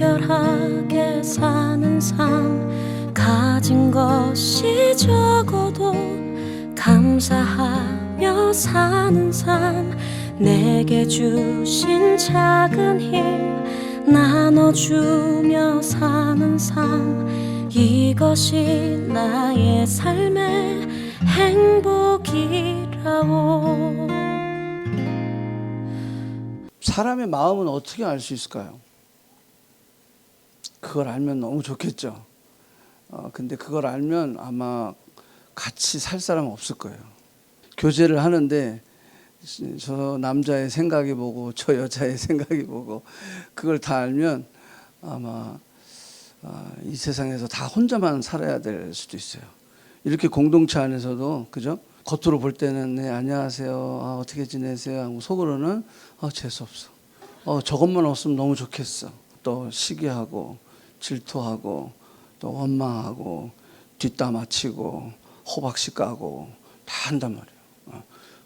간결하게 사는 삶, 가진 것이 적어도 감사하며 사는 삶, 내게 주신 작은 힘 나눠주며 사는 삶, 이것이 나의 삶의 행복이라오. 사람의 마음은 어떻게 알 수 있을까요? 그걸 알면 너무 좋겠죠. 근데 그걸 알면 아마 같이 살 사람은 없을 거예요. 교제를 하는데 저 남자의 생각이 뭐고 저 여자의 생각이 뭐고 그걸 다 알면 아마 이 세상에서 다 혼자만 살아야 될 수도 있어요. 이렇게 공동체 안에서도 그죠? 겉으로 볼 때는 네 안녕하세요, 어떻게 지내세요 하고 속으로는 재수없어, 저것만 없으면 너무 좋겠어, 또 시기하고 질투하고 또 원망하고 뒷담화치고 호박씨 까고 다 한단 말이에요.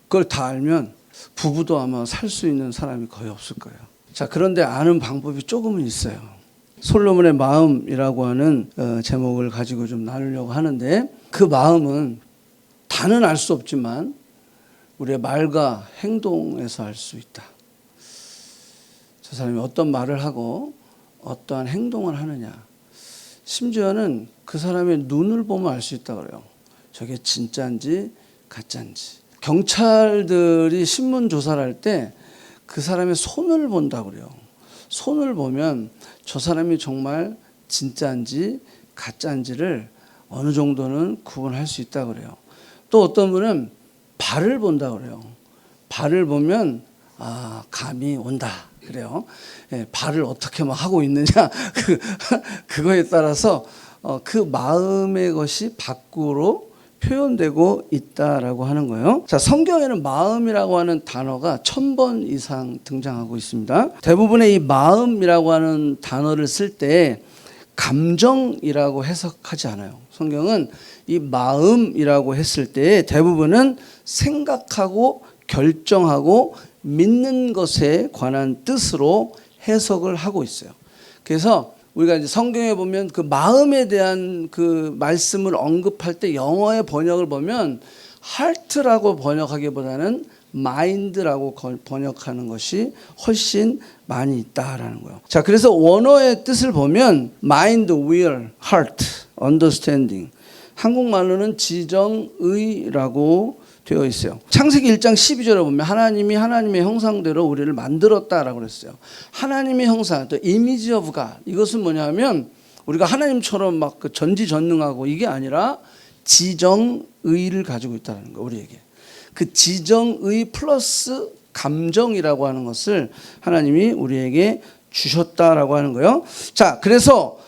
그걸 다 알면 부부도 아마 살 수 있는 사람이 거의 없을 거예요. 자, 그런데 아는 방법이 조금은 있어요. 솔로몬의 마음이라고 하는 제목을 가지고 좀 나누려고 하는데, 그 마음은 다는 알 수 없지만 우리의 말과 행동에서 알 수 있다. 저 사람이 어떤 말을 하고 어떠한 행동을 하느냐, 심지어는 그 사람의 눈을 보면 알 수 있다 그래요. 저게 진짜인지 가짜인지. 경찰들이 신문 조사를 할 때 그 사람의 손을 본다고 그래요. 손을 보면 저 사람이 정말 진짜인지 가짜인지를 어느 정도는 구분할 수 있다고 그래요. 또 어떤 분은 발을 본다고 그래요. 발을 보면 감이 온다 그래요. 발을 어떻게 막 하고 있느냐 그거에 따라서 그 마음의 것이 밖으로 표현되고 있다라고 하는 거예요. 자, 성경에는 마음이라고 하는 단어가 1000번 이상 등장하고 있습니다. 대부분의 이 마음이라고 하는 단어를 쓸 때 감정이라고 해석하지 않아요. 성경은 이 마음이라고 했을 때 대부분은 생각하고 결정하고 믿는 것에 관한 뜻으로 해석을 하고 있어요. 그래서 우리가 이제 성경에 보면 그 마음에 대한 그 말씀을 언급할 때 영어의 번역을 보면 heart라고 번역하기보다는 mind라고 번역하는 것이 훨씬 많이 있다라는 거예요. 자, 그래서 원어의 뜻을 보면 mind, will, heart, understanding. 한국말로는 지정의라고 되어 있어요. 창세기 1장 12절에 보면 하나님이 하나님의 형상대로 우리를 만들었다라고 그랬어요. 하나님의 형상, 또 image of God. 이것은 뭐냐면 우리가 하나님처럼 막 전지전능하고 이게 아니라 지정의를 가지고 있다는 거예요. 우리에게. 그 지정의 플러스 감정이라고 하는 것을 하나님이 우리에게 주셨다라고 하는 거예요. 자, 그래서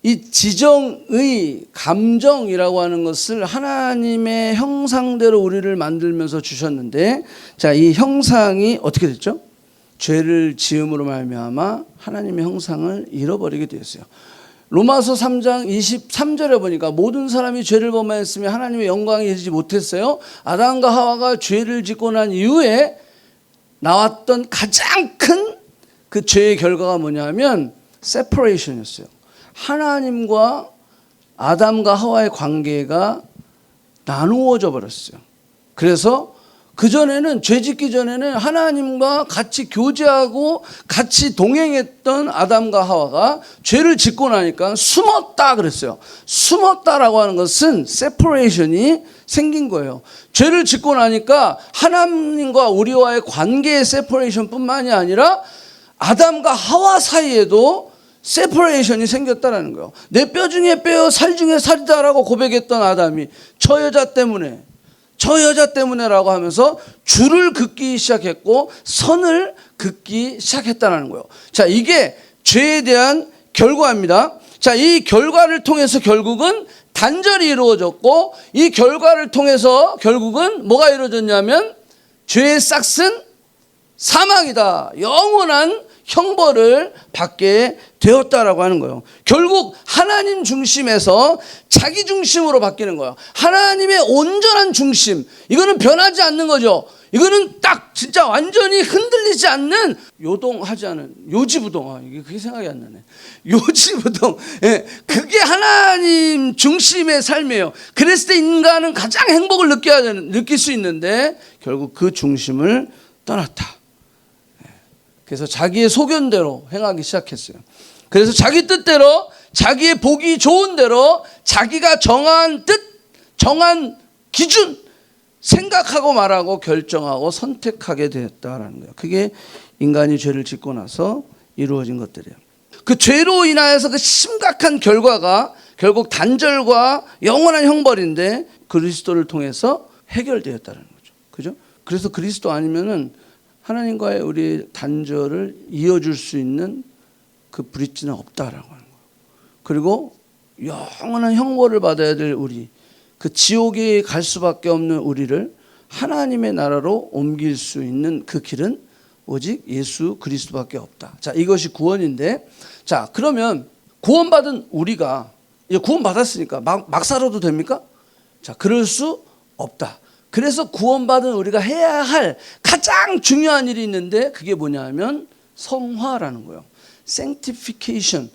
이 지정의 감정이라고 하는 것을 하나님의 형상대로 우리를 만들면서 주셨는데, 자, 이 형상이 어떻게 됐죠? 죄를 지음으로 말미암아 하나님의 형상을 잃어버리게 되었어요. 로마서 3장 23절에 보니까 모든 사람이 죄를 범하였으며 하나님의 영광에 이르지 못했어요. 아담과 하와가 죄를 짓고 난 이후에 나왔던 가장 큰 그 죄의 결과가 뭐냐면 separation이었어요. 하나님과 아담과 하와의 관계가 나누어져 버렸어요. 그래서 그전에는, 죄 짓기 전에는 하나님과 같이 교제하고 같이 동행했던 아담과 하와가 죄를 짓고 나니까 숨었다 그랬어요. 숨었다라고 하는 것은 separation이 생긴 거예요. 죄를 짓고 나니까 하나님과 우리와의 관계의 separation 뿐만이 아니라 아담과 하와 사이에도 세퍼레이션이 생겼다라는 거예요. 내 뼈 중에 뼈요 살 중에 살이다라고 고백했던 아담이 저 여자 때문에라고 하면서 줄을 긋기 시작했고 선을 긋기 시작했다는 거예요. 자, 이게 죄에 대한 결과입니다. 자, 이 결과를 통해서 결국은 단절이 이루어졌고, 이 결과를 통해서 결국은 뭐가 이루어졌냐면 죄의 싹은 사망이다. 영원한 형벌을 받게 되었다라고 하는 거예요. 결국 하나님 중심에서 자기 중심으로 바뀌는 거예요. 하나님의 온전한 중심, 이거는 변하지 않는 거죠. 이거는 딱 진짜 완전히 흔들리지 않는, 요동하지 않은, 요지부동. 이게 그게 생각이 안 나네. 요지부동. 예, 그게 하나님 중심의 삶이에요. 그랬을 때 인간은 가장 행복을 느낄 수 있는데 결국 그 중심을 떠났다. 그래서 자기의 소견대로 행하기 시작했어요. 그래서 자기 뜻대로, 자기의 보기 좋은 대로, 자기가 정한 뜻, 정한 기준 생각하고 말하고 결정하고 선택하게 되었다라는 거예요. 그게 인간이 죄를 짓고 나서 이루어진 것들이에요. 그 죄로 인하여서 그 심각한 결과가 결국 단절과 영원한 형벌인데 그리스도를 통해서 해결되었다는 거죠. 그죠? 그래서 그리스도 아니면은 하나님과의 우리 단절을 이어줄 수 있는 그 브릿지는 없다라고 하는 거예요. 그리고 영원한 형벌을 받아야 될 우리, 그 지옥에 갈 수밖에 없는 우리를 하나님의 나라로 옮길 수 있는 그 길은 오직 예수 그리스도밖에 없다. 자, 이것이 구원인데, 자, 그러면 구원받은 우리가, 이제 구원받았으니까 막 살아도 됩니까? 자, 그럴 수 없다. 그래서 구원받은 우리가 해야 할 가장 중요한 일이 있는데 그게 뭐냐 하면 성화라는 거예요. sanctification.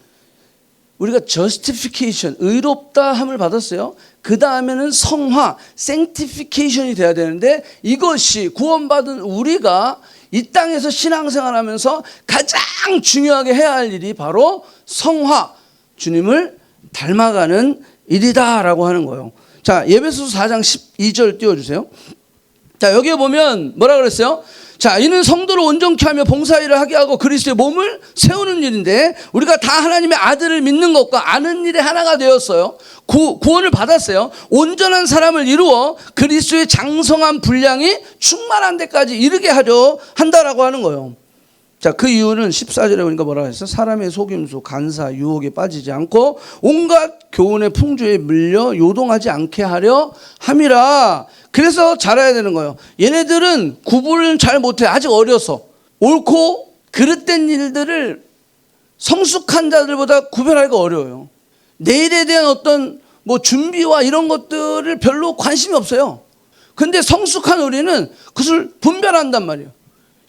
우리가 justification, 의롭다 함을 받았어요. 그 다음에는 성화, sanctification이 돼야 되는데 이것이 구원받은 우리가 이 땅에서 신앙생활하면서 가장 중요하게 해야 할 일이 바로 성화, 주님을 닮아가는 일이다라고 하는 거예요. 자, 에베소서 4장 12절 띄워주세요. 자, 여기에 보면 뭐라 그랬어요? 자, 이는 성도를 온전케 하며 봉사일을 하게 하고 그리스도의 몸을 세우는 일인데 우리가 다 하나님의 아들을 믿는 것과 아는 일에 하나가 되었어요. 구원을 받았어요. 온전한 사람을 이루어 그리스도의 장성한 분량이 충만한 데까지 이르게 하려 한다라고 하는 거예요. 자, 그 이유는 14절에 보니까 뭐라고 했어요? 사람의 속임수, 간사, 유혹에 빠지지 않고 온갖 교훈의 풍조에 밀려 요동하지 않게 하려 함이라. 그래서 잘해야 되는 거예요. 얘네들은 구분을 잘 못해. 아직 어려서. 옳고 그릇된 일들을 성숙한 자들보다 구별하기가 어려워요. 내일에 대한 어떤 뭐 준비와 이런 것들을 별로 관심이 없어요. 근데 성숙한 우리는 그것을 분별한단 말이에요.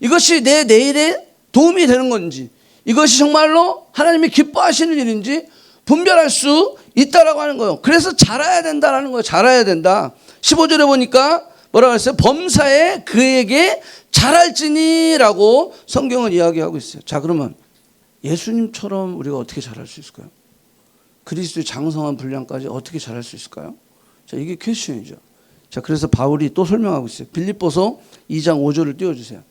이것이 내 내일에 도움이 되는 건지, 이것이 정말로 하나님이 기뻐하시는 일인지 분별할 수 있다라고 하는 거예요. 그래서 잘해야 된다라는 거예요. 잘해야 된다. 15절에 보니까 뭐라고 했어요? 범사에 그에게 잘할지니라고 성경은 이야기하고 있어요. 자, 그러면 예수님처럼 우리가 어떻게 잘할 수 있을까요? 그리스도의 장성한 분량까지 어떻게 잘할 수 있을까요? 자, 이게 퀘스천이죠. 자, 그래서 바울이 또 설명하고 있어요. 빌립보서 2장 5절을 띄워주세요.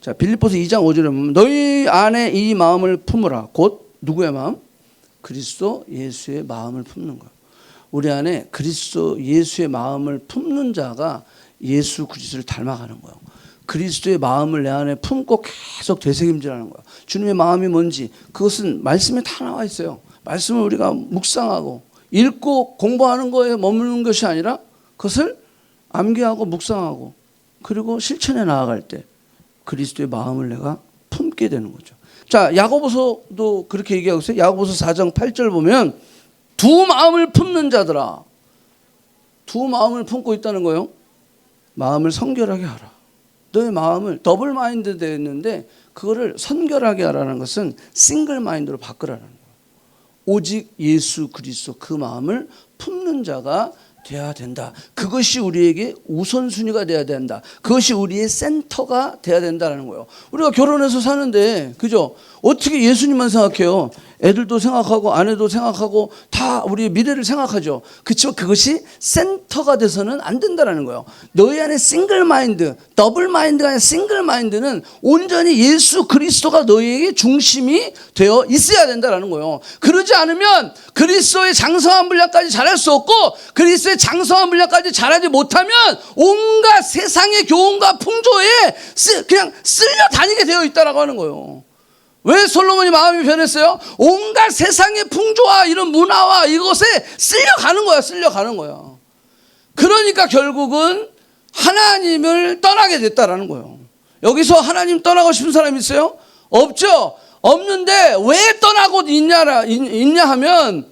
자, 빌립보서 2장 5절에 보면 너희 안에 이 마음을 품으라. 곧 누구의 마음? 그리스도 예수의 마음을 품는 거예요. 우리 안에 그리스도 예수의 마음을 품는 자가 예수 그리스도를 닮아가는 거예요. 그리스도의 마음을 내 안에 품고 계속 되새김질하는 거예요. 주님의 마음이 뭔지 그것은 말씀에 다 나와 있어요. 말씀을 우리가 묵상하고 읽고 공부하는 거에 머무는 것이 아니라 그것을 암기하고 묵상하고 그리고 실천에 나아갈 때 그리스도의 마음을 내가 품게 되는 거죠. 자, 야고보서도 그렇게 얘기하고 있어요. 야고보서 4장 8절 보면 두 마음을 품는 자들아. 두 마음을 품고 있다는 거예요. 마음을 성결하게 하라. 너의 마음을 더블 마인드 되었는데 그거를 선결하게 하라는 것은 싱글 마인드로 바꾸라는 거예요. 오직 예수 그리스도 그 마음을 품는 자가 돼야 된다. 그것이 우리에게 우선순위가 돼야 된다. 그것이 우리의 센터가 돼야 된다는 거예요. 우리가 결혼해서 사는데 그죠? 어떻게 예수님만 생각해요? 애들도 생각하고 아내도 생각하고 다 우리의 미래를 생각하죠. 그렇지만 그것이 센터가 돼서는 안 된다는 거예요. 너희 안에 싱글 마인드, 더블 마인드가 아니라 싱글 마인드는 온전히 예수 그리스도가 너희에게 중심이 되어 있어야 된다는 거예요. 그러지 않으면 그리스도의 장성한 분량까지 잘할 수 없고 그리스도의 장성한 분량까지 잘하지 못하면 온갖 세상의 교훈과 풍조에 그냥 쓸려 다니게 되어 있다라고 하는 거예요. 왜 솔로몬이 마음이 변했어요? 온갖 세상의 풍조와 이런 문화와 이것에 쓸려가는 거야. 쓸려가는 거야. 그러니까 결국은 하나님을 떠나게 됐다라는 거예요. 여기서 하나님 떠나고 싶은 사람 있어요? 없죠? 없는데 왜 떠나고 있냐 하면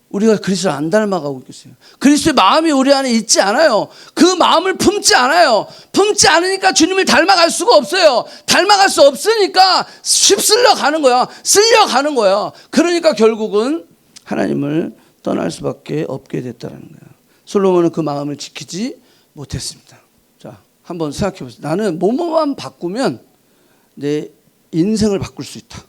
우리가 그리스도를 안 닮아가고 있겠어요. 그리스도의 마음이 우리 안에 있지 않아요. 그 마음을 품지 않아요. 품지 않으니까 주님을 닮아갈 수가 없어요. 닮아갈 수 없으니까 휩쓸려 가는 거야. 쓸려가는 거야. 그러니까 결국은 하나님을 떠날 수밖에 없게 됐다는 거야. 솔로몬은 그 마음을 지키지 못했습니다. 자, 한번 생각해 보세요. 나는 뭐뭐만 바꾸면 내 인생을 바꿀 수 있다.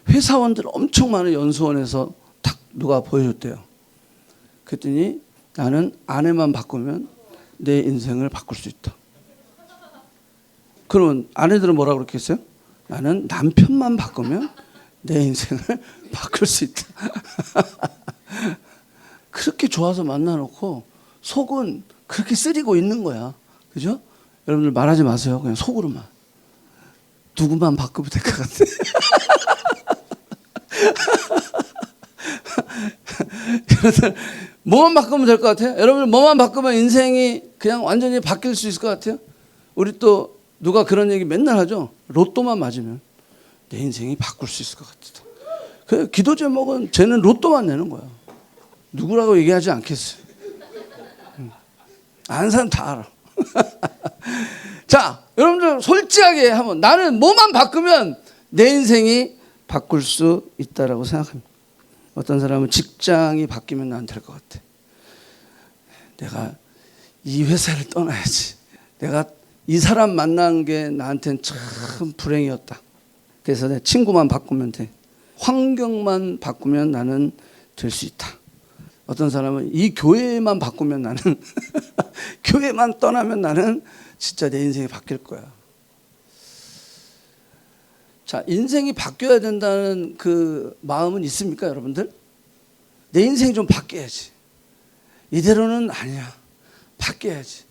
회사원들 엄청 많은 연수원에서 딱 누가 보여줬대요. 그랬더니 나는 아내만 바꾸면 내 인생을 바꿀 수 있다. 그러면 아내들은 뭐라고 그랬겠어요? 나는 남편만 바꾸면 내 인생을 바꿀 수 있다. 그렇게 좋아서 만나놓고 속은 그렇게 쓰리고 있는 거야. 그죠? 여러분들 말하지 마세요. 그냥 속으로만. 누구만 바꾸면 될 것 같아. 여러분들 뭐만 바꾸면 될 것 같아요? 여러분들 뭐만 바꾸면 인생이 그냥 완전히 바뀔 수 있을 것 같아요? 우리 또 누가 그런 얘기 맨날 하죠. 로또만 맞으면 내 인생이 바꿀 수 있을 것 같다. 그 기도 제목은 쟤는 로또만 내는 거야. 누구라고 얘기하지 않겠어요. 아는 사람 다 알아. 자, 여러분들 솔직하게 하면 나는 뭐만 바꾸면 내 인생이 바꿀 수 있다라고 생각합니다. 어떤 사람은 직장이 바뀌면 난 될 것 같아. 내가 이 회사를 떠나야지. 내가 이 사람 만난 게 나한테는 참 불행이었다. 그래서 내 친구만 바꾸면 돼. 환경만 바꾸면 나는 될 수 있다. 어떤 사람은 이 교회만 바꾸면 나는 교회만 떠나면 나는 진짜 내 인생이 바뀔 거야. 자, 인생이 바뀌어야 된다는 그 마음은 있습니까, 여러분들? 내 인생이 좀 바뀌어야지. 이대로는 아니야. 바뀌어야지.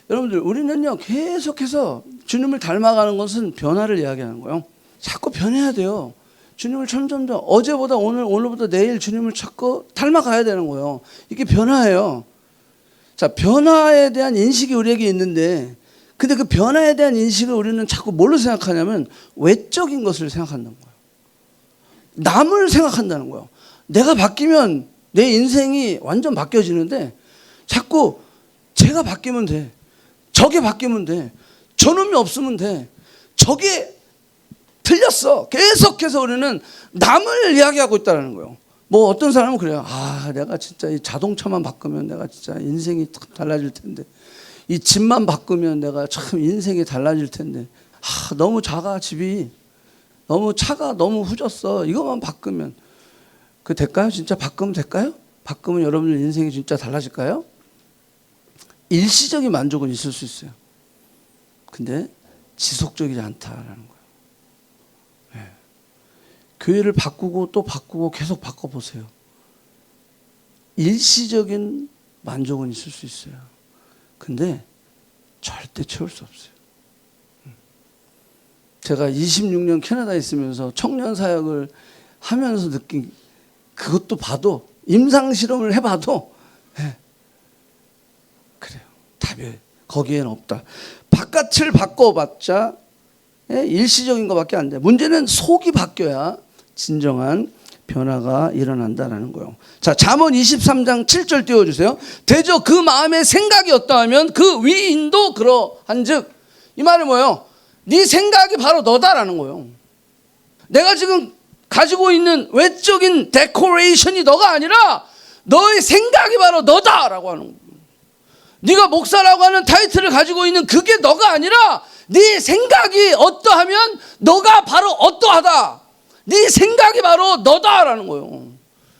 여러분들, 우리는요, 계속해서 주님을 닮아가는 것은 변화를 이야기하는 거예요. 자꾸 변해야 돼요. 주님을 점점 더 어제보다 오늘보다 내일 주님을 찾고 닮아가야 되는 거예요. 이게 변화예요. 자, 변화에 대한 인식이 우리에게 있는데, 근데 그 변화에 대한 인식을 우리는 자꾸 뭘로 생각하냐면 외적인 것을 생각한다는 거예요. 남을 생각한다는 거예요. 내가 바뀌면 내 인생이 완전 바뀌어지는데 자꾸 제가 바뀌면 돼. 저게 바뀌면 돼. 저놈이 없으면 돼. 저게 틀렸어. 계속해서 우리는 남을 이야기하고 있다는 거예요. 뭐 어떤 사람은 그래요. 아, 내가 진짜 이 자동차만 바꾸면 내가 진짜 인생이 달라질 텐데. 이 집만 바꾸면 내가 참 인생이 달라질 텐데. 아, 너무 작아 집이. 너무 차가 너무 후졌어. 이것만 바꾸면. 그 될까요? 진짜 바꾸면 될까요? 바꾸면 여러분들 인생이 진짜 달라질까요? 일시적인 만족은 있을 수 있어요. 근데 지속적이지 않다라는 거예요. 네. 교회를 바꾸고 또 바꾸고 계속 바꿔보세요. 일시적인 만족은 있을 수 있어요. 근데 절대 채울 수 없어요. 제가 26년 캐나다에 있으면서 청년 사역을 하면서 느낀 그것도 봐도 임상실험을 해봐도 네. 그래요. 답이 거기에는 없다. 바깥을 바꿔봤자 일시적인 것밖에 안 돼. 문제는 속이 바뀌어야 진정한 변화가 일어난다는 거예요. 자, 잠언 23장 7절 띄워주세요. 대저 그 마음의 생각이 어떠하면 그 위인도 그러한즉. 이 말은 뭐예요? 네 생각이 바로 너다라는 거예요. 내가 지금 가지고 있는 외적인 데코레이션이 너가 아니라 너의 생각이 바로 너다라고 하는 거예요. 네가 목사라고 하는 타이틀을 가지고 있는 그게 너가 아니라 네 생각이 어떠하면 너가 바로 어떠하다. 네 생각이 바로 너다라는 거예요.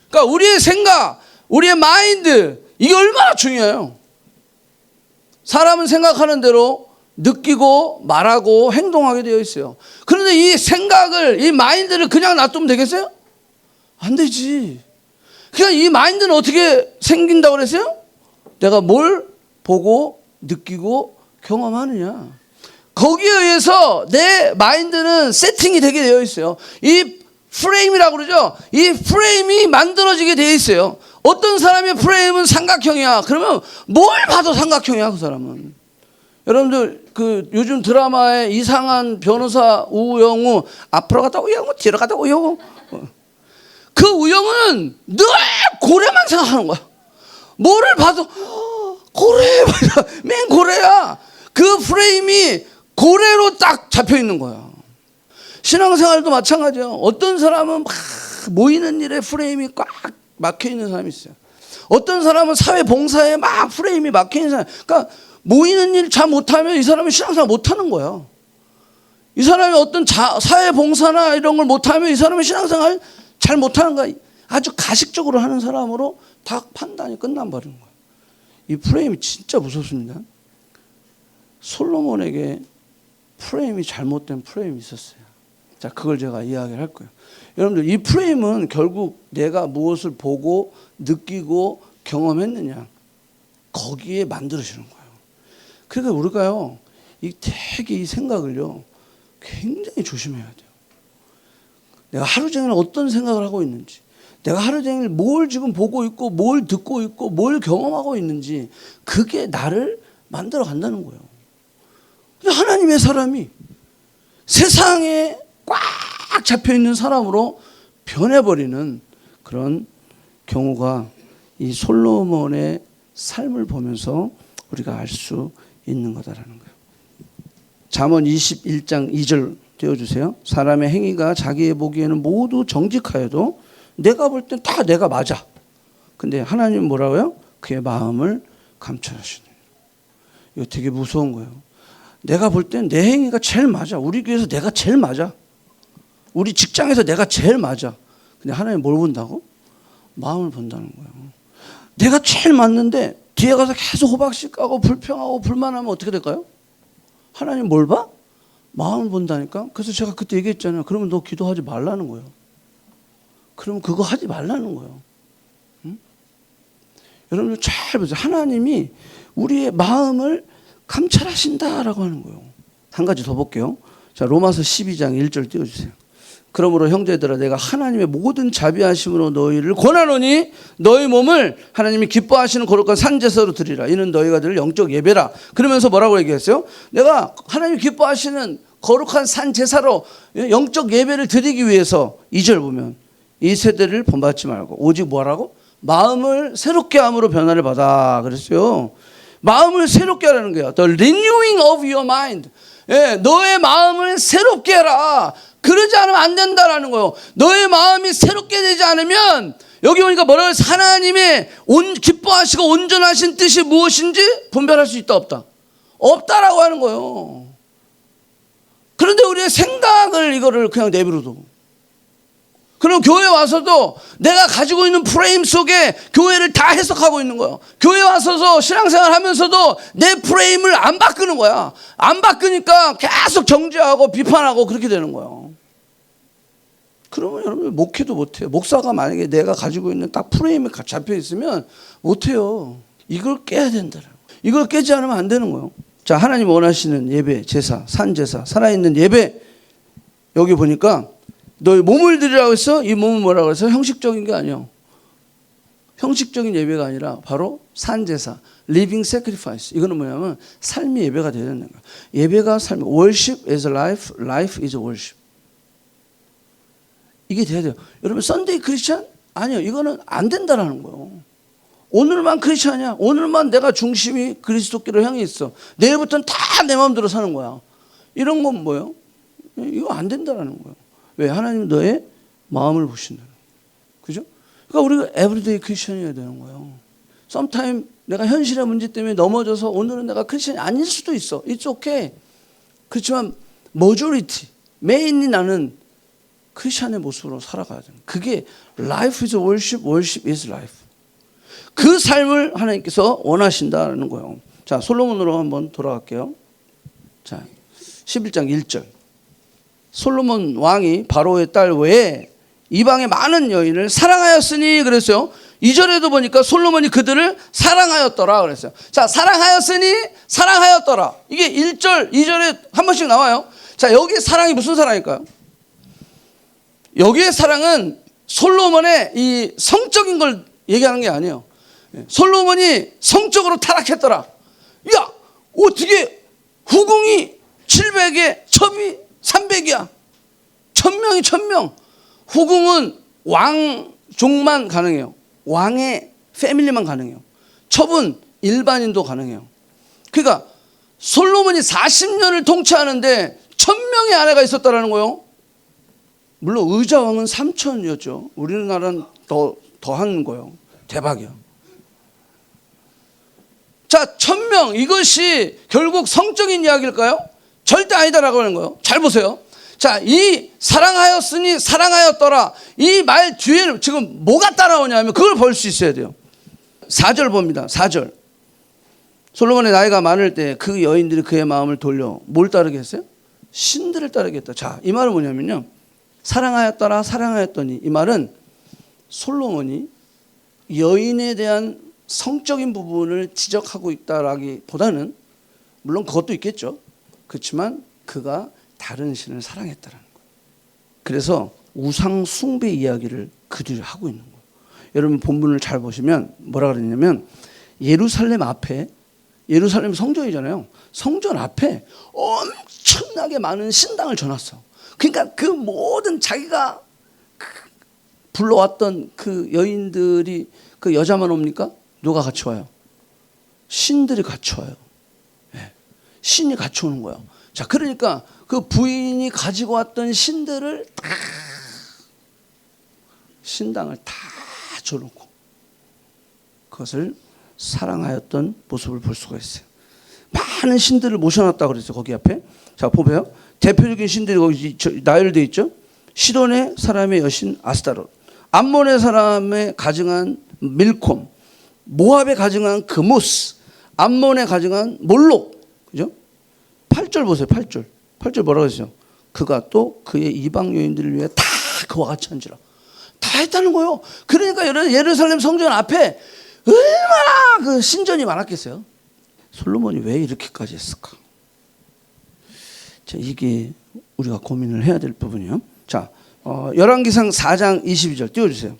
그러니까 우리의 생각, 우리의 마인드, 이게 얼마나 중요해요. 사람은 생각하는 대로 느끼고 말하고 행동하게 되어 있어요. 그런데 이 생각을, 이 마인드를 그냥 놔두면 되겠어요? 안 되지. 그냥 이 마인드는 어떻게 생긴다고 그랬어요? 내가 뭘 보고 느끼고 경험하느냐. 거기에 의해서 내 마인드는 세팅이 되게 되어 있어요. 이 프레임이라고 그러죠. 이 프레임이 만들어지게 되어 있어요. 어떤 사람의 프레임은 삼각형이야. 그러면 뭘 봐도 삼각형이야, 그 사람은. 여러분들 그 요즘 드라마에 이상한 변호사 우영우 앞으로 갔다 우영우 뒤로 갔다 우영우 그 우영우는 늘 고래만 생각하는 거야. 뭐를 봐도 고래 맨 고래야. 그 프레임이 고래로 딱 잡혀 있는 거야. 신앙생활도 마찬가지야. 어떤 사람은 막 모이는 일에 프레임이 꽉 막혀 있는 사람이 있어요. 어떤 사람은 사회 봉사에 막 프레임이 막혀 있는 사람. 그러니까 모이는 일 잘 못하면 이 사람은 신앙생활 못하는 거야. 이 사람이 어떤 사회 봉사나 이런 걸 못하면 이 사람은 신앙생활 잘 못하는 거야. 아주 가식적으로 하는 사람으로 다 판단이 끝나버리는 거야. 이 프레임이 진짜 무섭습니다. 솔로몬에게 프레임이 잘못된 프레임이 있었어요. 자, 그걸 제가 이야기를 할 거예요. 여러분들, 이 프레임은 결국 내가 무엇을 보고 느끼고 경험했느냐, 거기에 만들어지는 거예요. 그러니까 우리가요, 되게 이 생각을요, 굉장히 조심해야 돼요. 내가 하루 종일 어떤 생각을 하고 있는지, 내가 하루 종일 뭘 지금 보고 있고, 뭘 듣고 있고, 뭘 경험하고 있는지, 그게 나를 만들어 간다는 거예요. 근데 하나님의 사람이 세상에 꽉 잡혀 있는 사람으로 변해버리는 그런 경우가 이 솔로몬의 삶을 보면서 우리가 알 수 있는 거다라는 거예요. 잠언 21장 2절 띄워주세요. 사람의 행위가 자기의 보기에는 모두 정직하여도 내가 볼 땐 다 내가 맞아. 근데 하나님은 뭐라고요? 그의 마음을 감찰하시네. 이거 되게 무서운 거예요. 내가 볼 땐 내 행위가 제일 맞아. 우리 교회에서 내가 제일 맞아. 우리 직장에서 내가 제일 맞아. 근데 하나님 뭘 본다고? 마음을 본다는 거예요. 내가 제일 맞는데 뒤에 가서 계속 호박씨 까고 불평하고 불만하면 어떻게 될까요? 하나님 뭘 봐? 마음을 본다니까. 그래서 제가 그때 얘기했잖아요. 그러면 너 기도하지 말라는 거예요. 그러면 그거 하지 말라는 거예요. 응? 여러분들 잘 보세요. 하나님이 우리의 마음을 감찰하신다라고 하는 거예요. 한 가지 더 볼게요. 자, 로마서 12장 1절 띄워주세요. 그러므로 형제들아, 내가 하나님의 모든 자비하심으로 너희를 권하노니 너희 몸을 하나님이 기뻐하시는 거룩한 산제사로 드리라. 이는 너희가 드릴 영적 예배라. 그러면서 뭐라고 얘기했어요? 내가 하나님이 기뻐하시는 거룩한 산제사로 영적 예배를 드리기 위해서 2절 보면 이 세대를 본받지 말고 오직 뭐라고? 마음을 새롭게 함으로 변화를 받아 그랬어요. 마음을 새롭게 하라는 거예요. The renewing of your mind. 예, 너의 마음을 새롭게 해라. 그러지 않으면 안 된다라는 거예요. 너의 마음이 새롭게 되지 않으면 여기 보니까 뭐라고 해요? 하나님의 기뻐하시고 온전하신 뜻이 무엇인지 분별할 수 있다 없다? 없다라고 하는 거예요. 그런데 우리의 생각을 이거를 그냥 내버려두고, 그럼 교회 와서도 내가 가지고 있는 프레임 속에 교회를 다 해석하고 있는 거예요. 교회 와서도 신앙생활 하면서도 내 프레임을 안 바꾸는 거야. 안 바꾸니까 계속 정죄하고 비판하고 그렇게 되는 거예요. 그러면 여러분 목회도 못해요. 목사가 만약에 내가 가지고 있는 딱 프레임에 잡혀 있으면 못해요. 이걸 깨야 된다는 거예요. 이걸 깨지 않으면 안 되는 거예요. 자, 하나님 원하시는 예배, 제사, 산제사, 살아있는 예배. 여기 보니까 너희 몸을 드리라고 했어? 이 몸은 뭐라고 했어? 형식적인 게 아니에요. 형식적인 예배가 아니라 바로 산제사, living sacrifice. 이거는 뭐냐면 삶이 예배가 되야 되는 거야. 예배가 삶, worship is life, life is worship. 이게 돼야 돼요. 여러분 썬데이 크리스찬? 아니요. 이거는 안 된다라는 거예요. 오늘만 크리스찬이야. 오늘만 내가 중심이 그리스도께로 향해 있어. 내일부터는 다 내 마음대로 사는 거야. 이런 건 뭐예요? 이거 안 된다라는 거예요. 왜? 하나님 너의 마음을 보신다는 거예요. 그죠? 그러니까 우리가 에브리데이 크리스천이어야 되는 거예요. sometime 내가 현실의 문제 때문에 넘어져서 오늘은 내가 크리스천이 아닐 수도 있어. It's okay. 그렇지만 majority, 메인이 나는 크리스천의 모습으로 살아가야 돼요. 그게 life is worship, worship is life. 그 삶을 하나님께서 원하신다는 거예요. 자, 솔로몬으로 한번 돌아갈게요. 자, 11장 1절. 솔로몬 왕이 바로의 딸 외에 이방의 많은 여인을 사랑하였으니 그랬어요. 2절에도 보니까 솔로몬이 그들을 사랑하였더라 그랬어요. 자, 사랑하였더라. 이게 1절, 2절에 한 번씩 나와요. 자, 여기 사랑이 무슨 사랑일까요? 여기의 사랑은 솔로몬의 이 성적인 걸 얘기하는 게 아니에요. 솔로몬이 성적으로 타락했더라. 야, 어떻게 후궁이 700에 첩이 300이야. 1000명이 1000명. 후궁은 왕족만 가능해요. 왕의 패밀리만 가능해요. 첩은 일반인도 가능해요. 그러니까 솔로몬이 40년을 통치하는데 1000명의 아내가 있었다라는 거예요. 물론 의자왕은 3000이었죠. 우리나라는 더한 거예요. 대박이야. 자, 1000명, 이것이 결국 성적인 이야기일까요? 절대 아니다라고 하는 거예요. 잘 보세요. 자, 이 사랑하였으니 사랑하였더라, 이 말 뒤에는 지금 뭐가 따라오냐면 그걸 볼 수 있어야 돼요. 4절 봅니다. 4절. 솔로몬의 나이가 많을 때 그 여인들이 그의 마음을 돌려 뭘 따르게 했어요? 신들을 따르게 했다. 자, 이 말은 뭐냐면요, 사랑하였더라, 사랑하였더니, 이 말은 솔로몬이 여인에 대한 성적인 부분을 지적하고 있다라기보다는, 물론 그것도 있겠죠. 그렇지만 그가 다른 신을 사랑했다라는 거예요. 그래서 우상 숭배 이야기를 그 뒤에 하고 있는 거예요. 여러분 본문을 잘 보시면 뭐라 그랬냐면, 예루살렘 앞에, 예루살렘 성전이잖아요. 성전 앞에 엄청나게 많은 신당을 져놨어. 그러니까 그 모든 자기가 불러왔던 그 여인들이, 그 여자만 옵니까? 누가 같이 와요? 신들이 같이 와요. 네. 신이 같이 오는 거예요. 자, 그러니까 그 부인이 가지고 왔던 신들을 다, 신당을 다 줘놓고 그것을 사랑하였던 모습을 볼 수가 있어요. 많은 신들을 모셔놨다고 그랬어요. 거기 앞에. 자, 보세요. 대표적인 신들이 거기 나열되어 있죠. 시돈의 사람의 여신 아스타롯, 암몬의 사람의 가증한 밀콤, 모압에 가증한 그모스, 암몬에 가증한 몰록. 그죠? 8절 보세요. 8절. 8절 뭐라고 했어요? 그가 또 그의 이방 여인들을 위해 다 그와 같이 한지라. 다 했다는 거예요. 그러니까 예루살렘 성전 앞에 얼마나 그 신전이 많았겠어요. 솔로몬이 왜 이렇게까지 했을까? 자, 이게 우리가 고민을 해야 될 부분이에요. 자, 열왕기상 4장 22절 띄워주세요.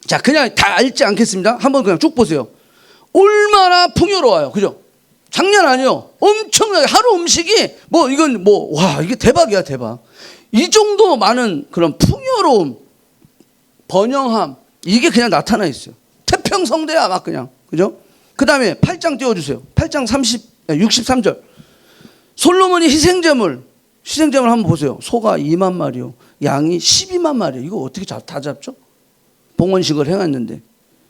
자, 그냥 다 읽지 않겠습니다. 한번 그냥 쭉 보세요. 얼마나 풍요로워요. 그죠? 장난 아니에요. 엄청나게 하루 음식이 뭐 이건 뭐 와, 이게 대박이야, 대박. 이 정도 많은 그런 풍요로움, 번영함, 이게 그냥 나타나 있어요. 태평성대야 막 그냥. 그죠? 그 다음에 8장 띄워주세요. 8장 63절. 솔로몬이 희생제물 한번 보세요. 소가 2만 마리요, 양이 12만 마리요. 이거 어떻게 다 잡죠? 봉헌식을 행했는데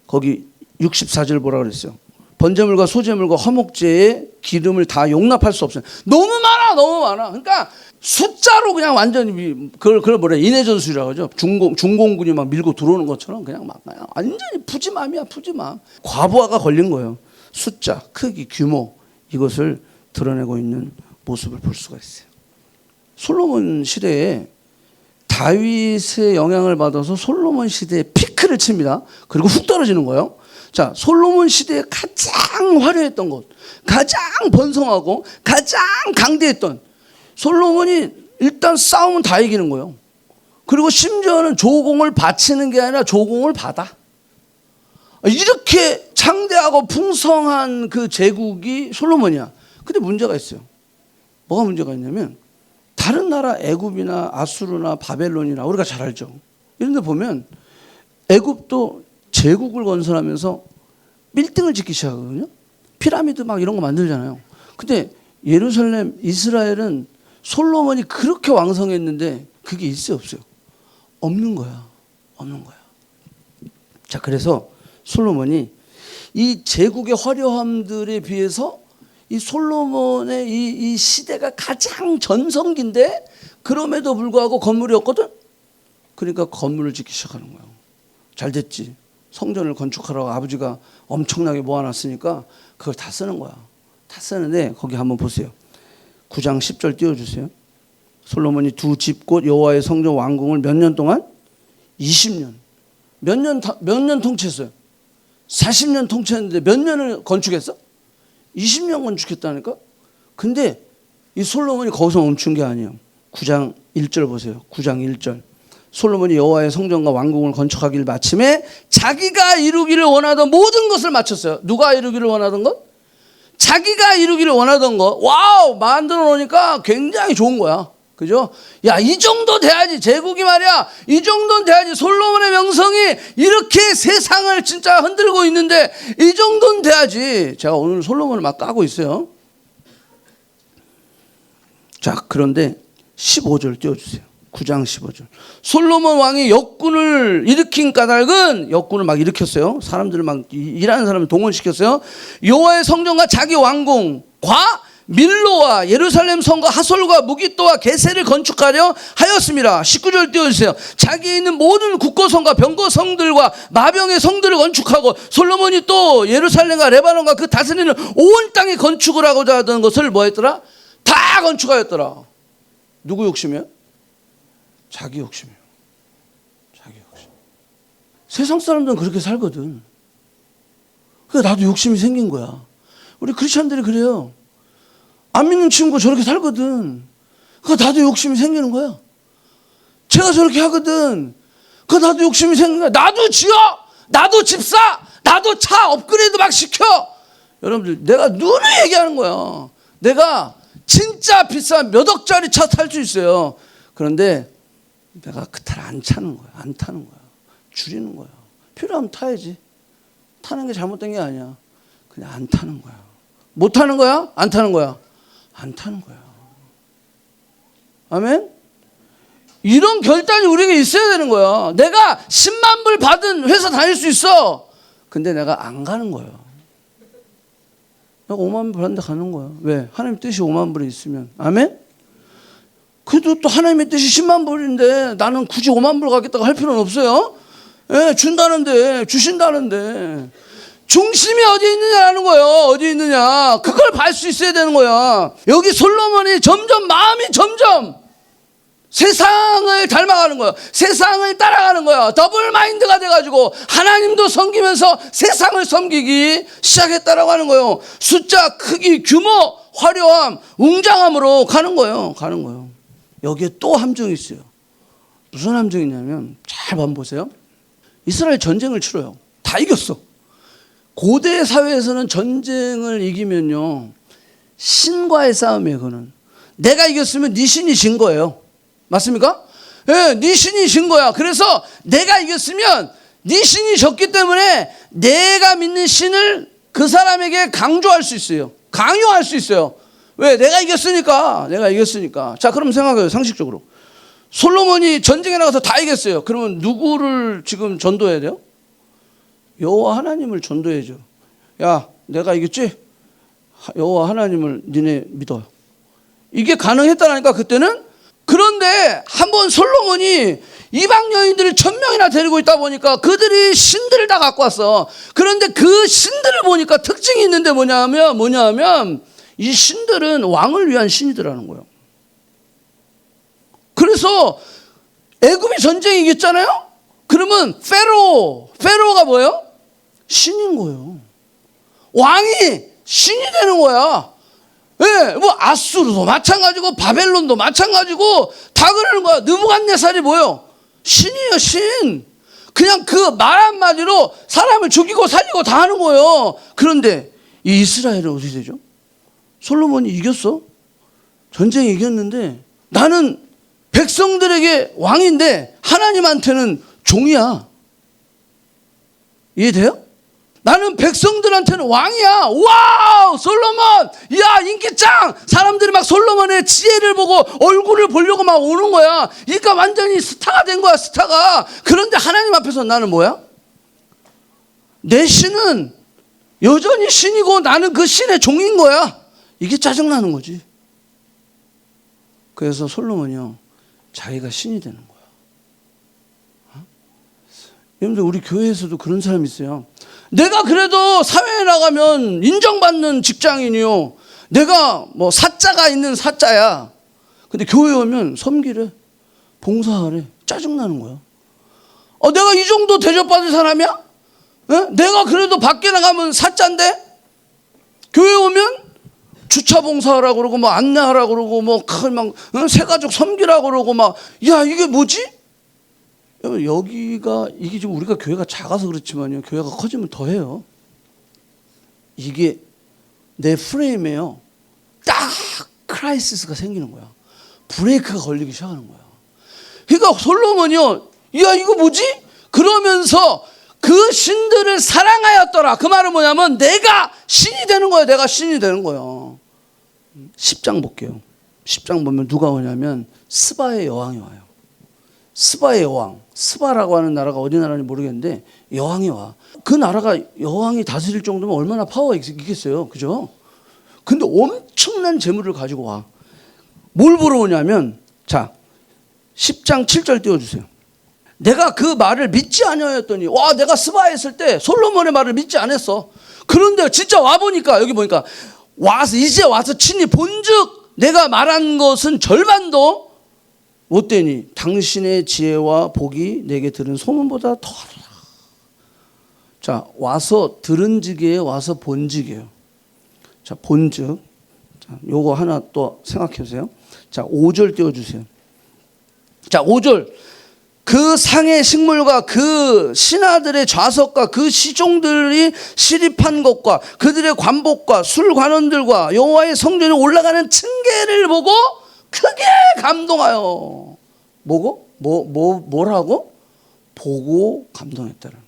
거기 64절 뭐라 그랬어요? 번제물과 소제물과 화목제의 기름을 다 용납할 수 없어요. 너무 많아, 너무 많아. 그러니까 숫자로 그냥 완전히 그걸 뭐래, 인해전술이라고 하죠. 중공군이 막 밀고 들어오는 것처럼 그냥 막 완전히 푸짐함이야, 푸짐함. 과부하가 걸린 거예요. 숫자, 크기, 규모, 이것을 드러내고 있는 모습을 볼 수가 있어요. 솔로몬 시대에 다윗의 영향을 받아서 솔로몬 시대에 피크를 칩니다. 그리고 훅 떨어지는 거예요. 자, 솔로몬 시대에 가장 화려했던 것, 가장 번성하고 가장 강대했던, 솔로몬이 일단 싸움은 다 이기는 거예요. 그리고 심지어는 조공을 바치는 게 아니라 조공을 받아. 이렇게 창대하고 풍성한 그 제국이 솔로몬이야. 근데 문제가 있어요. 뭐가 문제가 있냐면, 다른 나라 애굽이나 아수르나 바벨론이나 우리가 잘 알죠. 이런 데 보면 애굽도 제국을 건설하면서 빌딩을 짓기 시작하거든요. 피라미드 막 이런 거 만들잖아요. 근데 예루살렘, 이스라엘은 솔로몬이 그렇게 왕성했는데 그게 있어요, 없어요? 없는 거야. 없는 거야. 자, 그래서 솔로몬이 이 제국의 화려함들에 비해서 이 솔로몬의 이 시대가 가장 전성기인데 그럼에도 불구하고 건물이 없거든. 그러니까 건물을 짓기 시작하는 거예요. 잘 됐지. 성전을 건축하라고 아버지가 엄청나게 모아놨으니까 그걸 다 쓰는 거야. 다 쓰는데 거기 한번 보세요. 9장 10절 띄워주세요. 솔로몬이 두 집 곧 여호와의 성전 왕궁을 몇 년 동안? 20년. 몇 년 통치했어요? 40년 통치했는데 몇 년을 건축했어? 20년 건축했다니까? 근데 이 솔로몬이 거기서 멈춘 게 아니에요. 9장 1절 보세요. 9장 1절. 솔로몬이 여호와의 성전과 왕궁을 건축하기를 마침에 자기가 이루기를 원하던 모든 것을 마쳤어요. 누가 이루기를 원하던 것? 자기가 이루기를 원하던 거, 와우, 만들어 놓으니까 굉장히 좋은 거야. 그죠? 야, 이 정도 돼야지. 제국이 말이야. 이 정도는 돼야지. 솔로몬의 명성이 이렇게 세상을 진짜 흔들고 있는데 이 정도는 돼야지. 제가 오늘 솔로몬을 막 까고 있어요. 자, 그런데 15절 띄워주세요. 9장 15절. 솔로몬 왕이 역군을 일으킨 까닭은, 역군을 막 일으켰어요. 사람들을 막, 일하는 사람을 동원시켰어요. 여호와의 성전과 자기 왕궁과 밀로와 예루살렘 성과 하솔과 무기또와 게세를 건축하려 하였습니다. 19절 띄워주세요. 자기에 있는 모든 국고성과 병거성들과 마병의 성들을 건축하고, 솔로몬이 또 예루살렘과 레바논과 그 다스리는 온 땅에 건축을 하고자 하던 것을 뭐 했더라? 다 건축하였더라. 누구 욕심이에요? 자기 욕심이에요. 자기 욕심. 세상 사람들은 그렇게 살거든. 그러니까 나도 욕심이 생긴 거야. 우리 크리스천들이 그래요. 안 믿는 친구가 저렇게 살거든. 그러니까 나도 욕심이 생기는 거야. 제가 저렇게 하거든. 그러니까 나도 욕심이 생기는 거야. 나도 지어! 나도 집 사! 나도 차 업그레이드 막 시켜! 여러분들, 내가 눈을 얘기하는 거야. 내가 진짜 비싼 몇 억짜리 차 탈 수 있어요. 그런데 내가 그 탈 안 차는 거야. 안 타는 거야. 줄이는 거야. 필요하면 타야지. 타는 게 잘못된 게 아니야. 그냥 안 타는 거야. 못 타는 거야? 안 타는 거야? 안 타는 거야. 아멘? 이런 결단이 우리에게 있어야 되는 거야. 내가 10만 불 받은 회사 다닐 수 있어. 근데 내가 안 가는 거야. 내가 5만 불 받는데 가는 거야. 왜? 하나님 뜻이 5만 불에 있으면. 아멘? 그래도 또 하나님의 뜻이 10만 불인데 나는 굳이 5만 불 가겠다고 할 필요는 없어요. 예, 준다는데, 주신다는데. 중심이 어디 있느냐라는 거예요. 어디 있느냐. 그걸 볼 수 있어야 되는 거야. 여기 솔로몬이 마음이 점점 세상을 닮아가는 거야. 세상을 따라가는 거야. 더블 마인드가 돼가지고 하나님도 섬기면서 세상을 섬기기 시작했다라고 하는 거예요. 숫자, 크기, 규모, 화려함, 웅장함으로 가는 거예요. 가는 거예요. 여기에 또 함정이 있어요. 무슨 함정이냐면, 잘 보세요. 이스라엘 전쟁을 치러요. 다 이겼어. 고대 사회에서는 전쟁을 이기면요, 신과의 싸움이에요. 그거는 내가 이겼으면 네 신이 진 거예요. 맞습니까? 예, 네 신이 진 거야. 그래서 내가 이겼으면 네 신이 졌기 때문에 내가 믿는 신을 그 사람에게 강조할 수 있어요. 강요할 수 있어요. 왜? 내가 이겼으니까. 내가 이겼으니까. 자, 그럼 생각해요. 상식적으로. 솔로몬이 전쟁에 나가서 다 이겼어요. 그러면 누구를 지금 전도해야 돼요? 여호와 하나님을 전도해줘. 야, 내가 이겼지? 여호와 하나님을 니네 믿어. 이게 가능했다니까 그때는. 그런데 한번 솔로몬이 이방 여인들을 1000명이나 데리고 있다 보니까 그들이 신들을 다 갖고 왔어. 그런데 그 신들을 보니까 특징이 있는데 뭐냐면 이 신들은 왕을 위한 신이더라는 거예요. 그래서 애굽이 전쟁이 이겼잖아요. 그러면 페로가 뭐예요? 신인 거예요. 왕이 신이 되는 거야. 예, 뭐 아수르도 마찬가지고 바벨론도 마찬가지고 다 그러는 거야. 느부갓네살이 뭐예요? 신이에요, 신. 그냥 그 말 한마디로 사람을 죽이고 살리고 다 하는 거예요. 그런데 이 이스라엘은 어떻게 되죠? 솔로몬이 이겼어. 전쟁에 이겼는데 나는 백성들에게 왕인데 하나님한테는 종이야. 이해돼요? 나는 백성들한테는 왕이야. 와우, 솔로몬, 야, 인기짱. 사람들이 막 솔로몬의 지혜를 보고 얼굴을 보려고 막 오는 거야. 그러니까 완전히 스타가 된 거야, 스타가. 그런데 하나님 앞에서 나는 뭐야? 내 신은 여전히 신이고 나는 그 신의 종인 거야. 이게 짜증나는 거지. 그래서 솔로몬이요, 자기가 신이 되는 거야. 여러분들, 우리 교회에서도 그런 사람이 있어요. 내가 그래도 사회에 나가면 인정받는 직장인이요. 내가 뭐 사자가 있는 사자야. 근데 교회 오면 섬기래. 봉사하래. 짜증나는 거야. 내가 이 정도 대접받을 사람이야? 내가 그래도 밖에 나가면 사자인데? 교회 오면 주차 봉사하라고 그러고, 뭐 안내하라고 그러고, 뭐, 새가족 섬기라고 그러고, 막, 야, 이게 뭐지? 이게 지금 우리가 교회가 작아서 그렇지만요, 교회가 커지면 더 해요. 이게 내 프레임에요. 딱 크라이시스가 생기는 거야. 브레이크가 걸리기 시작하는 거야. 그러니까 솔로몬이요, 야 이거 뭐지? 그러면서 그 신들을 사랑하였더라. 그 말은 뭐냐면 내가 신이 되는 거예요. 내가 신이 되는 거예요. 10장 볼게요. 10장 보면 누가 오냐면 스바의 여왕이 와요. 스바의 여왕. 스바라고 하는 나라가 어디 나라인지 모르겠는데 여왕이 와. 그 나라가 여왕이 다스릴 정도면 얼마나 파워가 있겠어요. 그죠? 근데 엄청난 재물을 가지고 와. 뭘 보러 오냐면, 자 10장 7절 띄워주세요. 내가 그 말을 믿지 아니하였더니, 와 내가 스바에 있을 때 솔로몬의 말을 믿지 않았어. 그런데 진짜 와보니까, 여기 보니까 와서 이제 와서 친히 본즉 내가 말한 것은 절반도 못되니 당신의 지혜와 복이 내게 들은 소문보다 더하더라. 자, 와서 들은즉이에요, 와서 본즉이에요. 자, 본즉. 자, 요거 하나 또 생각해 보세요. 자, 5절 띄워주세요. 자, 5절. 그 상의 식물과 그 신하들의 좌석과 그 시종들이 시립한 것과 그들의 관복과 술관원들과 여호와의 성전에 올라가는 층계를 보고 크게 감동하여. 뭐고? 뭐라고? 보고 감동했다는.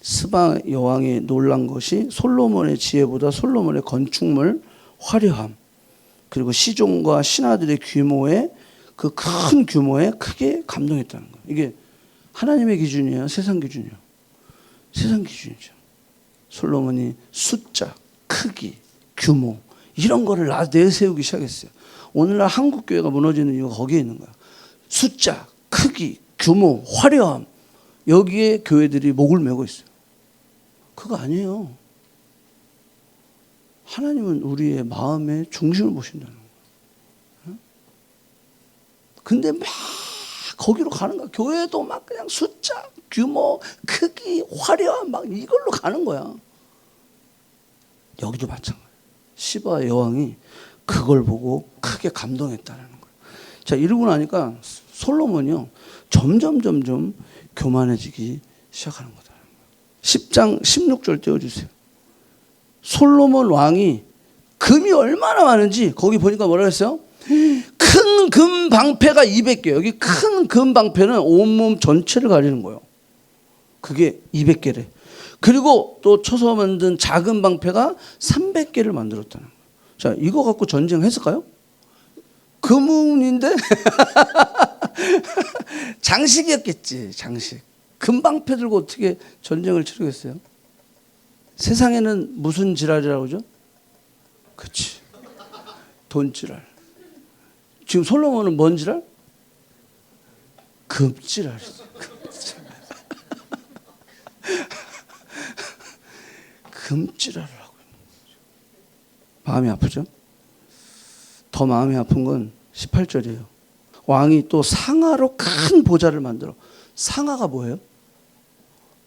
스바 여왕이 놀란 것이 솔로몬의 지혜보다 솔로몬의 건축물 화려함, 그리고 시종과 신하들의 규모에, 그 큰 규모에 크게 감동했다는 거예요. 이게 하나님의 기준이에요, 세상 기준이에요? 세상 기준이죠. 솔로몬이 숫자, 크기, 규모 이런 거를 내세우기 시작했어요. 오늘날 한국 교회가 무너지는 이유가 거기에 있는 거야. 숫자, 크기, 규모, 화려함, 여기에 교회들이 목을 메고 있어요. 그거 아니에요. 하나님은 우리의 마음의 중심을 보신다는 거예요. 근데 막 거기로 가는 거야. 교회도 막 그냥 숫자, 규모, 크기, 화려함 막 이걸로 가는 거야. 여기도 마찬가지야. 시바 여왕이 그걸 보고 크게 감동했다는 거예요. 자, 이러고 나니까 솔로몬이요, 점점 교만해지기 시작하는 거다. 10장 16절 띄워주세요. 솔로몬 왕이 금이 얼마나 많은지 거기 보니까 뭐라 했어요? 큰 금 방패가 200개. 여기 큰 금 방패는 온몸 전체를 가리는 거예요. 그게 200개래. 그리고 또 쳐서 만든 작은 방패가 300개를 만들었다는 거예요. 자, 이거 갖고 전쟁했을까요? 금운인데 장식이었겠지. 장식. 금방패 들고 어떻게 전쟁을 치르겠어요? 세상에는 무슨 지랄이라고 그러죠? 그치, 돈지랄. 지금 솔로몬은 뭔 지랄? 금지랄이지. 금지랄을 하고 있는 거죠. 마음이 아프죠? 더 마음이 아픈 건 18절이에요. 왕이 또 상아로 큰 보좌를 만들어. 상아가 뭐예요?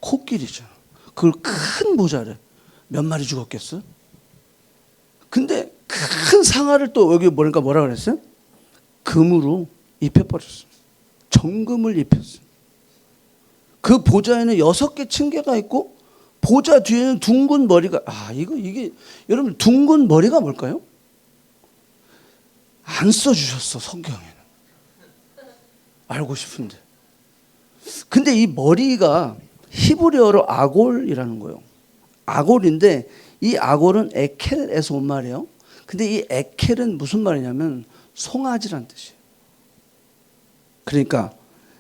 코끼리죠. 그걸 큰 보좌래. 몇 마리 죽었겠어? 근데 큰 상아를 또 여기 뭐라 그랬어요? 금으로 입혀버렸어. 정금을 입혔어. 그 보좌에는 6개 층계가 있고 보좌 뒤에는 둥근 머리가, 이게 여러분 둥근 머리가 뭘까요? 안 써주셨어, 성경에는. 알고 싶은데. 근데 이 머리가 히브리어로 아골이라는 거예요. 아골인데 이 아골은 에켈에서 온 말이에요. 근데 이 에켈은 무슨 말이냐면 송아지란 뜻이에요. 그러니까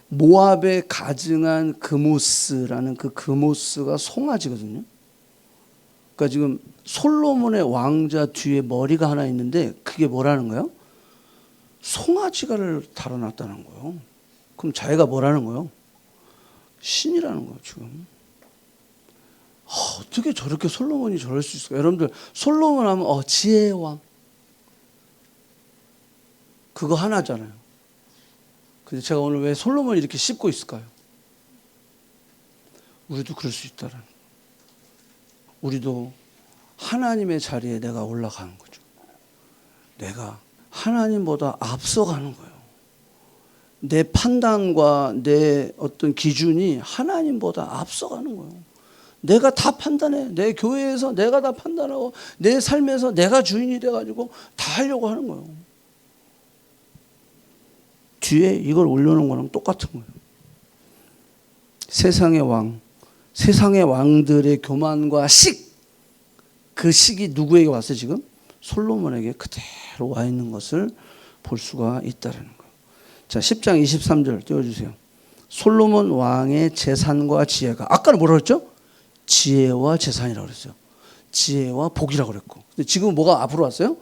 모압에 가증한 그모스라는 그 그모스가 송아지거든요. 그러니까 지금 솔로몬의 왕자 뒤에 머리가 하나 있는데 그게 뭐라는 거예요? 송아지가를 달아놨다는 거예요. 그럼 자기가 뭐라는 거예요? 신이라는 거예요, 지금. 어떻게 저렇게 솔로몬이 저럴 수 있을까요? 여러분들, 솔로몬 하면 지혜의 왕. 그거 하나잖아요. 근데 제가 오늘 왜 솔로몬이 이렇게 씹고 있을까요? 우리도 그럴 수 있다라는 거예요. 우리도 하나님의 자리에 내가 올라가는 거죠. 내가 하나님보다 앞서가는 거예요. 내 판단과 내 어떤 기준이 하나님보다 앞서가는 거예요. 내가 다 판단해. 내 교회에서 내가 다 판단하고 내 삶에서 내가 주인이 돼가지고 다 하려고 하는 거예요. 뒤에 이걸 올려놓은 거랑 똑같은 거예요. 세상의 왕, 세상의 왕들의 교만과 그 식이 누구에게 왔어요 지금? 솔로몬에게 그대로 와 있는 것을 볼 수가 있다는 거예요. 자, 10장 23절 띄워주세요. 솔로몬 왕의 재산과 지혜가, 아까는 뭐라고 했죠? 지혜와 재산이라고 그랬어요. 지혜와 복이라고 그랬고, 근데 지금 뭐가 앞으로 왔어요?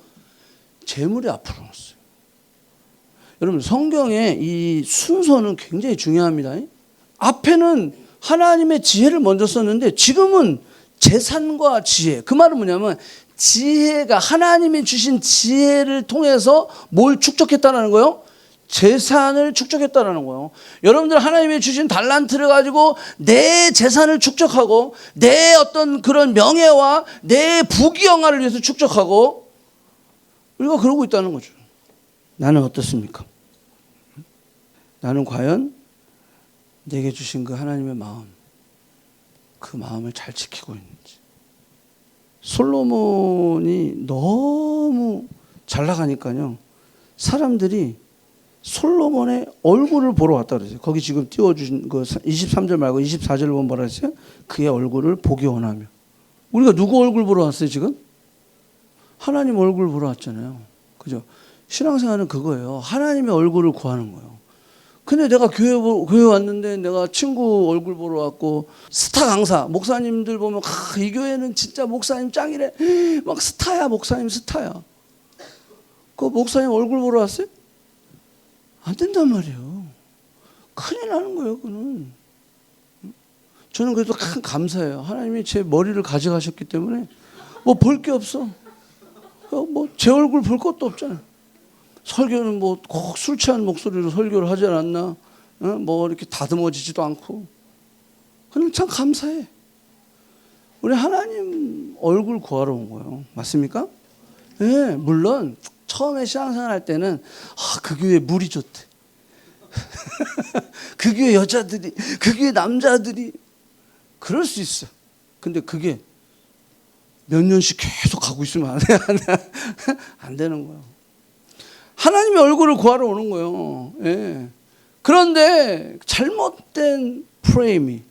재물이 앞으로 왔어요. 여러분, 성경의 이 순서는 굉장히 중요합니다. 앞에는 하나님의 지혜를 먼저 썼는데 지금은 재산과 지혜. 그 말은 뭐냐면 지혜가, 하나님이 주신 지혜를 통해서 뭘 축적했다는 거예요? 재산을 축적했다는 거예요. 여러분들 하나님이 주신 달란트를 가지고 내 재산을 축적하고 내 어떤 그런 명예와 내 부귀영화를 위해서 축적하고 우리가 그러고 있다는 거죠. 나는 어떻습니까? 나는 과연 내게 주신 그 하나님의 마음, 그 마음을 잘 지키고 있는지. 솔로몬이 너무 잘 나가니까요, 사람들이 솔로몬의 얼굴을 보러 왔다 그러세요. 거기 지금 띄워주신 그 23절 말고 24절 보면 뭐라 했어요? 그의 얼굴을 보기 원하며. 우리가 누구 얼굴 보러 왔어요 지금? 하나님 얼굴 보러 왔잖아요. 그죠? 신앙생활은 그거예요. 하나님의 얼굴을 구하는 거예요. 근데 내가 교회 왔는데 내가 친구 얼굴 보러 왔고, 스타 강사, 목사님들 보면 이 교회는 진짜 목사님 짱이래. 막 스타야, 목사님 스타야. 그 목사님 얼굴 보러 왔어요? 안 된단 말이에요. 큰일 나는 거예요, 그거는. 저는 그래도 큰 감사해요. 하나님이 제 머리를 가져가셨기 때문에 뭐 볼 게 없어. 뭐 제 얼굴 볼 것도 없잖아요. 설교는 뭐 꼭 술 취한 목소리로 설교를 하지 않았나? 뭐 이렇게 다듬어지지도 않고. 그냥 참 감사해. 우리 하나님 얼굴 구하러 온 거예요. 맞습니까? 네, 물론 처음에 신앙생활 할 때는 그 교회 물이 좋대. 그 교회 여자들이, 그 교회 남자들이, 그럴 수 있어. 근데 그게 몇 년씩 계속 가고 있으면 안 되는 거예요. 하나님의 얼굴을 구하러 오는 거예요. 예. 그런데 잘못된 프레임이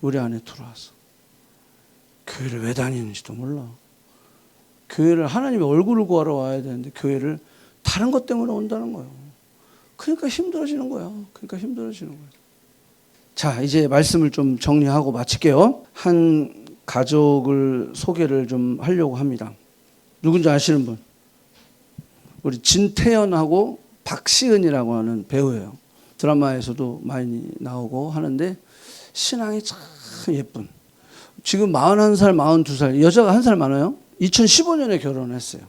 우리 안에 들어와서 교회를 왜 다니는지도 몰라. 교회를 하나님의 얼굴을 구하러 와야 되는데 교회를 다른 것 때문에 온다는 거예요. 그러니까 힘들어지는 거야. 자, 이제 말씀을 좀 정리하고 마칠게요. 한 가족을 소개를 좀 하려고 합니다. 누군지 아시는 분? 우리 진태연하고 박시은이라고 하는 배우예요. 드라마에서도 많이 나오고 하는데 신앙이 참 예쁜. 지금 41살, 42살, 여자가 한 살 많아요. 2015년에 결혼했어요.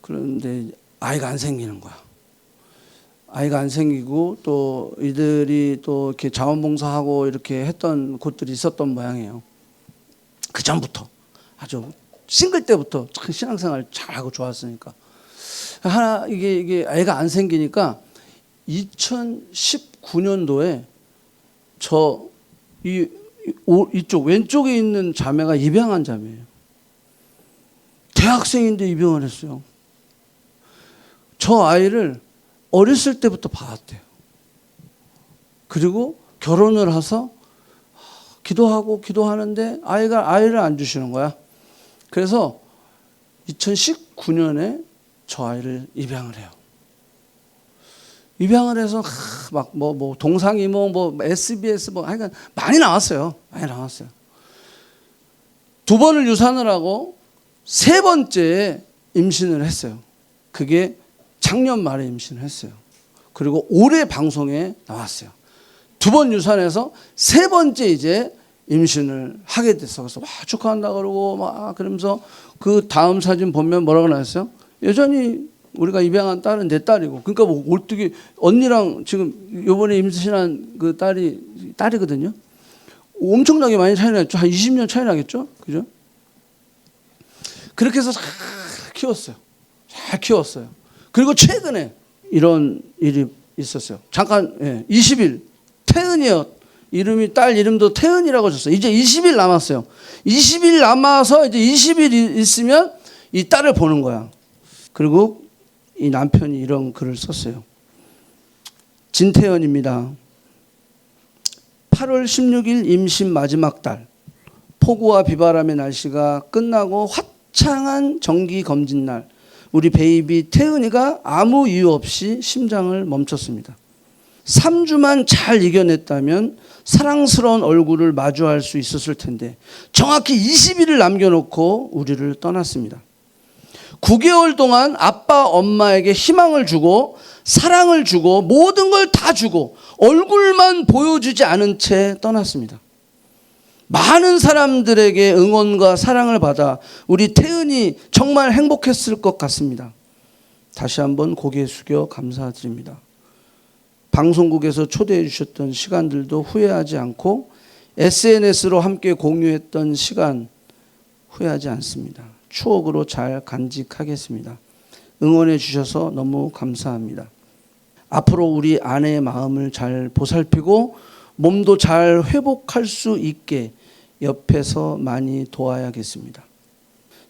그런데 아이가 안 생기는 거야. 아이가 안 생기고 또 이들이 또 이렇게 자원봉사하고 이렇게 했던 곳들이 있었던 모양이에요. 그 전부터 아주 싱글 때부터 참 신앙생활 잘하고 좋았으니까. 이게 애가 안 생기니까 2019년도에 이쪽 왼쪽에 있는 자매가 입양한 자매예요. 대학생인데 입양을 했어요. 저 아이를 어렸을 때부터 봐왔대요. 그리고 결혼을 해서 기도하는데 아이를 안 주시는 거야. 그래서 2019년에 저 아이를 입양을 해요. 입양을 해서 막 뭐 동상이몽 뭐 SBS 뭐 하여간 많이 나왔어요. 두 번을 유산을 하고 세 번째 임신을 했어요. 그게 작년 말에 임신을 했어요. 그리고 올해 방송에 나왔어요. 두 번 유산해서 세 번째 이제 임신을 하게 됐어. 그래서 와 축하한다 그러고 막 그러면서 그 다음 사진 보면 뭐라고 나왔어요? 여전히 우리가 입양한 딸은 내 딸이고, 그러니까 뭐 어떻게 언니랑 지금 요번에 임신한 그 딸이거든요. 엄청나게 많이 차이 나겠죠. 한 20년 차이 나겠죠. 그죠? 그렇게 해서 잘 키웠어요. 그리고 최근에 이런 일이 있었어요. 잠깐 20일 태은이요. 이름이 딸 이름도 태은이라고 줬어요. 이제 20일 남았어요. 20일 남아서 이제 20일 있으면 이 딸을 보는 거야. 그리고 이 남편이 이런 글을 썼어요. 진태연입니다. 8월 16일 임신 마지막 달. 폭우와 비바람의 날씨가 끝나고 화창한 정기 검진 날. 우리 베이비 태은이가 아무 이유 없이 심장을 멈췄습니다. 3주만 잘 이겨냈다면 사랑스러운 얼굴을 마주할 수 있었을 텐데 정확히 20일을 남겨놓고 우리를 떠났습니다. 9개월 동안 아빠 엄마에게 희망을 주고 사랑을 주고 모든 걸 다 주고 얼굴만 보여주지 않은 채 떠났습니다. 많은 사람들에게 응원과 사랑을 받아 우리 태은이 정말 행복했을 것 같습니다. 다시 한번 고개 숙여 감사드립니다. 방송국에서 초대해 주셨던 시간들도 후회하지 않고 SNS로 함께 공유했던 시간 후회하지 않습니다. 추억으로 잘 간직하겠습니다. 응원해 주셔서 너무 감사합니다. 앞으로 우리 아내의 마음을 잘 보살피고 몸도 잘 회복할 수 있게 옆에서 많이 도와야겠습니다.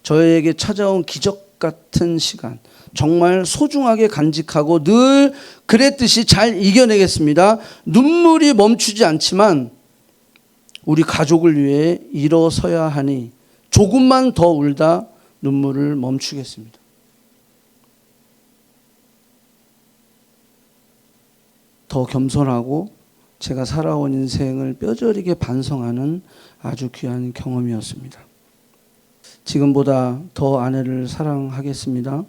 저에게 찾아온 기적 같은 시간 정말 소중하게 간직하고 늘 그랬듯이 잘 이겨내겠습니다. 눈물이 멈추지 않지만 우리 가족을 위해 일어서야 하니 조금만 더 울다 눈물을 멈추겠습니다. 더 겸손하고 제가 살아온 인생을 뼈저리게 반성하는 아주 귀한 경험이었습니다. 지금보다 더 아내를 사랑하겠습니다.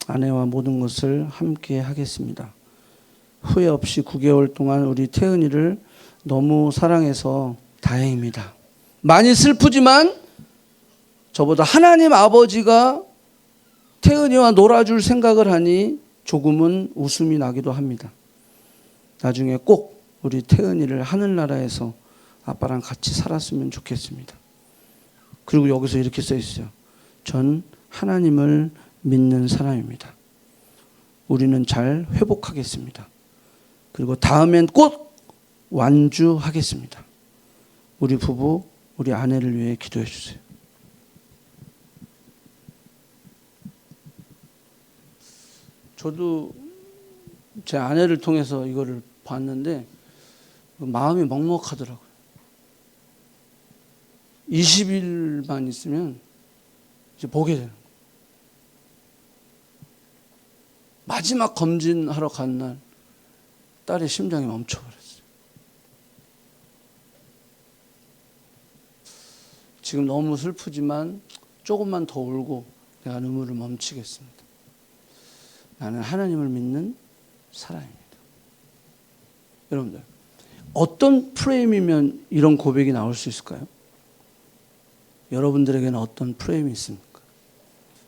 아내와 모든 것을 함께 하겠습니다. 후회 없이 9개월 동안 우리 태은이를 너무 사랑해서 다행입니다. 많이 슬프지만 저보다 하나님 아버지가 태은이와 놀아줄 생각을 하니 조금은 웃음이 나기도 합니다. 나중에 꼭 우리 태은이를 하늘나라에서 아빠랑 같이 살았으면 좋겠습니다. 그리고 여기서 이렇게 써 있어요. 전 하나님을 믿는 사람입니다. 우리는 잘 회복하겠습니다. 그리고 다음엔 꼭 완주하겠습니다. 우리 부부, 우리 아내를 위해 기도해 주세요. 저도 제 아내를 통해서 이거를 봤는데 마음이 먹먹하더라고요. 20일만 있으면 이제 보게 되는 거예요. 마지막 검진하러 간 날 딸의 심장이 멈춰버렸어요. 지금 너무 슬프지만 조금만 더 울고 내가 눈물을 멈추겠습니다. 나는 하나님을 믿는 사람입니다. 여러분들, 어떤 프레임이면 이런 고백이 나올 수 있을까요? 여러분들에게는 어떤 프레임이 있습니까?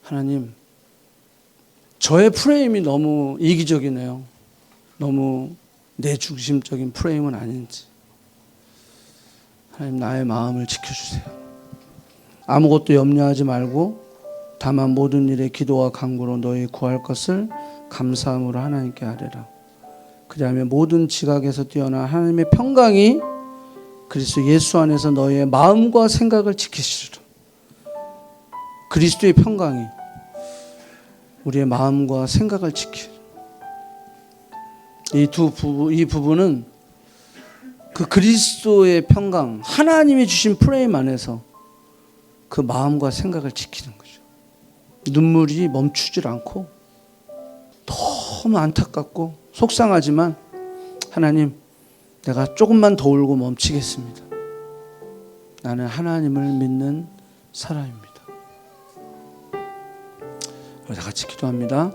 하나님, 저의 프레임이 너무 이기적이네요. 너무 내 중심적인 프레임은 아닌지. 하나님, 나의 마음을 지켜주세요. 아무것도 염려하지 말고 다만 모든 일에 기도와 간구로 너희 구할 것을 감사함으로 하나님께 아뢰라. 그리하면 모든 지각에서 뛰어난 하나님의 평강이 그리스도 예수 안에서 너희의 마음과 생각을 지키시리라. 그리스도의 평강이 우리의 마음과 생각을 지키리라. 이 부분은 그 그리스도의 평강, 하나님이 주신 프레임 안에서 그 마음과 생각을 지키는 거죠. 눈물이 멈추질 않고 너무 안타깝고 속상하지만 하나님, 내가 조금만 더 울고 멈추겠습니다. 나는 하나님을 믿는 사람입니다. 우리 다 같이 기도합니다.